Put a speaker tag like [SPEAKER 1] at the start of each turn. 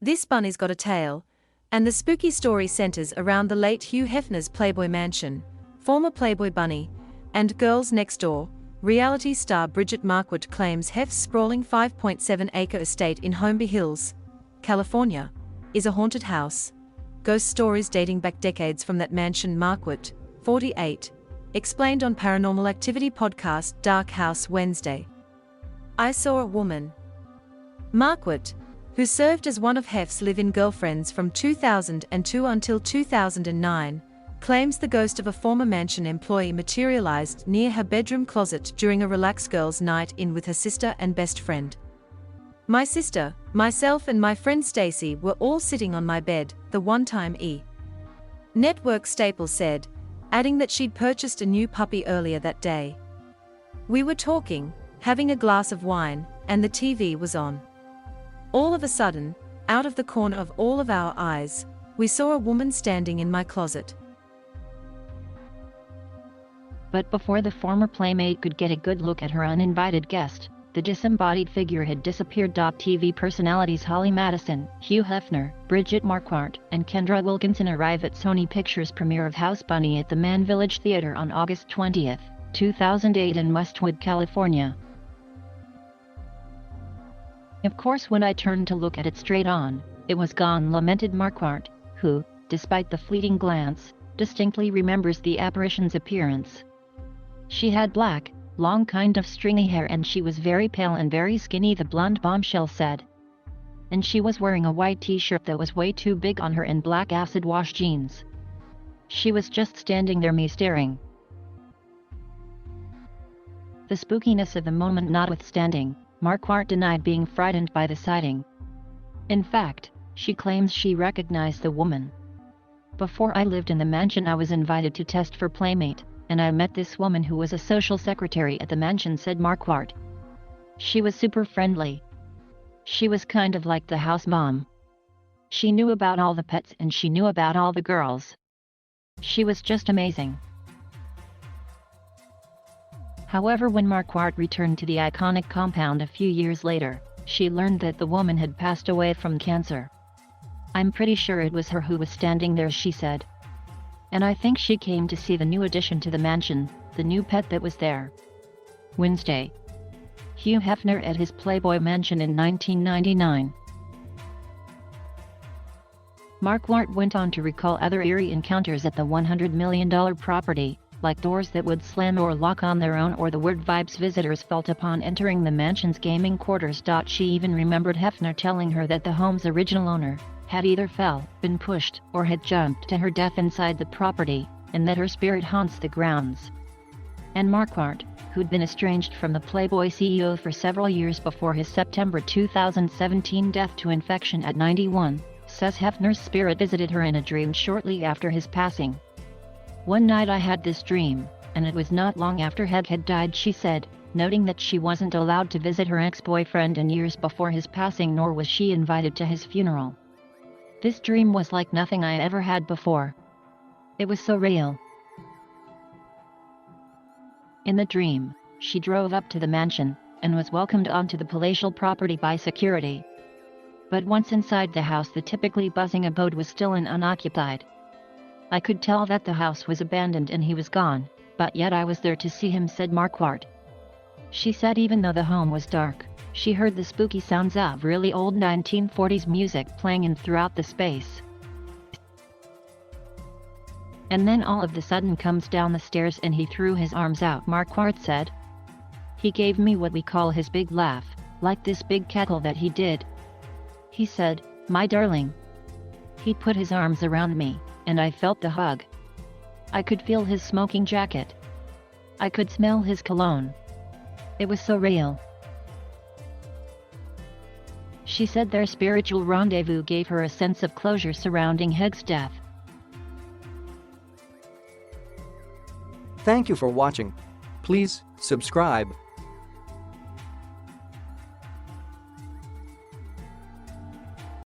[SPEAKER 1] This bunny's got a tail, and the spooky story centers around the late Hugh Hefner's Playboy mansion, former Playboy bunny, and Girls Next Door. Reality star Bridget Marquardt claims Hef's sprawling 5.7-acre estate in Holmby Hills, California, is a haunted house. Ghost stories dating back decades from that mansion. Marquardt, 48, explained on Paranormal Activity podcast Dark House Wednesday. I saw a woman. Marquardt, who served as one of Hef's live-in girlfriends from 2002 until 2009, claims the ghost of a former mansion employee materialized near her bedroom closet during a relaxed girls' night in with her sister and best friend. My sister, myself and my friend Stacy were all sitting on my bed, the one-time Network Staples said, adding that she'd purchased a new puppy earlier that day. We were talking, having a glass of wine, and the TV was on. All of a sudden, out of the corner of all of our eyes, we saw a woman standing in my closet.
[SPEAKER 2] But before the former playmate could get a good look at her uninvited guest, the disembodied figure had disappeared. TV personalities Holly Madison, Hugh Hefner, Bridget Marquardt, and Kendra Wilkinson arrive at Sony Pictures' premiere of House Bunny at the Mann Village Theater on August 20, 2008 in Westwood, California. Of course, when I turned to look at it straight on, it was gone, lamented Marquardt, who, despite the fleeting glance, distinctly remembers the apparition's appearance. She had black, long kind of stringy hair and she was very pale and very skinny, the blonde bombshell said. And she was wearing a white t-shirt that was way too big on her and black acid wash jeans. She was just standing there, me staring. The spookiness of the moment notwithstanding, Marquardt denied being frightened by the sighting. In fact, she claims she recognized the woman. Before I lived in the mansion, I was invited to test for playmate, and I met this woman who was a social secretary at the mansion, said Marquardt. She was super friendly. She was kind of like the house mom. She knew about all the pets and she knew about all the girls. She was just amazing. However, when Marquardt returned to the iconic compound a few years later, she learned that the woman had passed away from cancer. I'm pretty sure it was her who was standing there, she said. And I think she came to see the new addition to the mansion, the new pet that was there. Wednesday. Hugh Hefner at his Playboy mansion in 1999. Marquardt went on to recall other eerie encounters at the $100 million property, like doors that would slam or lock on their own or the weird vibes visitors felt upon entering the mansion's gaming quarters. She even remembered Hefner telling her that the home's original owner had either been pushed, or had jumped to her death inside the property, and that her spirit haunts the grounds. And Marquardt, who'd been estranged from the Playboy CEO for several years before his September 2017 death to infection at 91, says Hefner's spirit visited her in a dream shortly after his passing. One night I had this dream, and it was not long after Heg had died, she said, noting that she wasn't allowed to visit her ex-boyfriend in years before his passing, nor was she invited to his funeral. This dream was like nothing I ever had before. It was so real. In the dream, she drove up to the mansion, and was welcomed onto the palatial property by security. But once inside the house, the typically buzzing abode was still and unoccupied. I could tell that the house was abandoned and he was gone, but yet I was there to see him, said Marquardt. She said even though the home was dark, she heard the spooky sounds of really old 1940s music playing in throughout the space. And then all of the sudden comes down the stairs and he threw his arms out, Marquardt said. He gave me what we call his big laugh, like this big cackle that he did. He said, "My darling." He put his arms around me, and I felt the hug. I could feel his smoking jacket. I could smell his cologne. It was so real. She said their spiritual rendezvous gave her a sense of closure surrounding Heg's death.
[SPEAKER 3] Thank you for watching. Please subscribe.